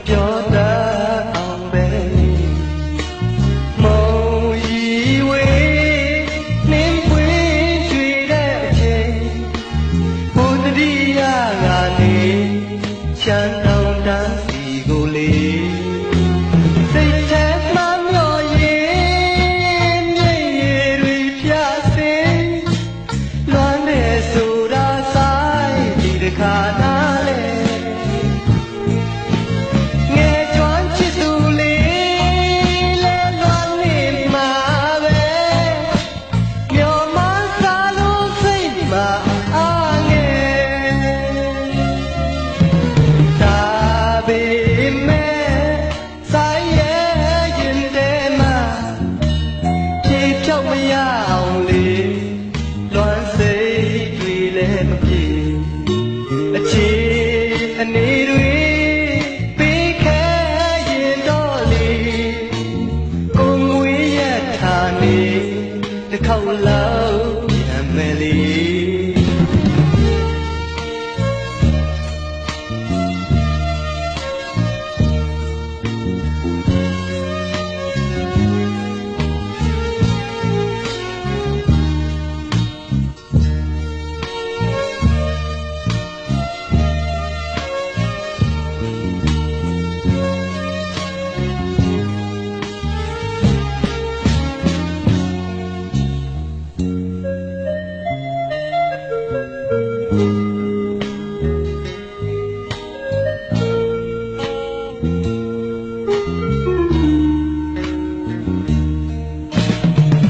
ပြောတတ်အောင်ပဲမုံရီဝေးနှင်းပွင့်ရွှေတဲ့အချိန်ဘုဒ္ဓရိယကနေချမ်းတောင်းတန်းစီကိုလေစိတ်ထဲမှမျောရင်မြေရည်တွေပြစေလွမ်းနေဆိုတာဆိုင်ဒီတစ်ခါနားလေအနေတွေပေးခဲရင်တော့လေကိုငွေရထားနေတစ်ခေါက်လောက်ပြန်မယ်လေ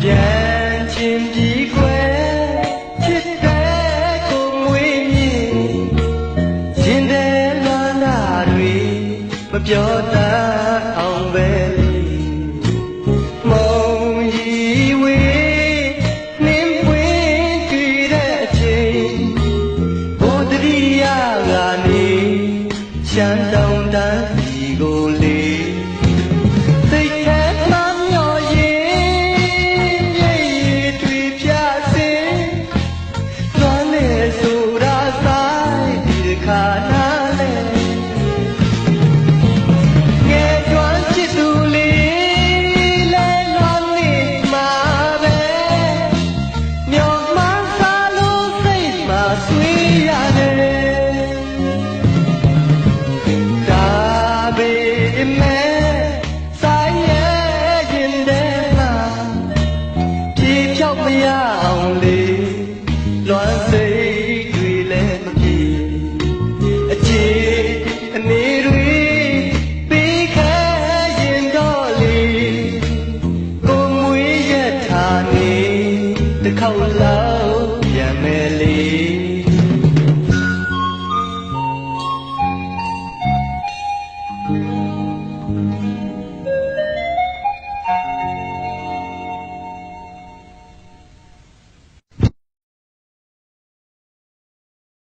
ပြန်ချင်းပြီးခွဲချစ်တဲ့ကိုငွေမြင့်ရင်တဲ့လွမ်းတာတွေမပြောတတ်အောင်ပဲလေမုံရီဝေးနှင်းပွင့်တွေ့တဲ့အချိန်ဘုဒ္ဓရိယကနေချမ်းတောင်းတန်းစီကိုလေစိတ်ထဲမှမျောရင်မြေရည်တွေပြစေလွမ်းနေဆိုတာဆိုင်ဒီတစ်ခါနားလေငယ်ကျွမ်းချစ်သူလေးလဲလွမ်းနေမှာပဲမျောမှန်းစားလို့စိတ်မှာဆွေးရတယ်ဒါပေမဲ့မရအောင်လေလွမ်းစိတ်တွေလည်းမပြေအခြေအနေတွေပေးခဲရင်တော့လေကိုငွေရထားနေတစ်ခေါက်လာ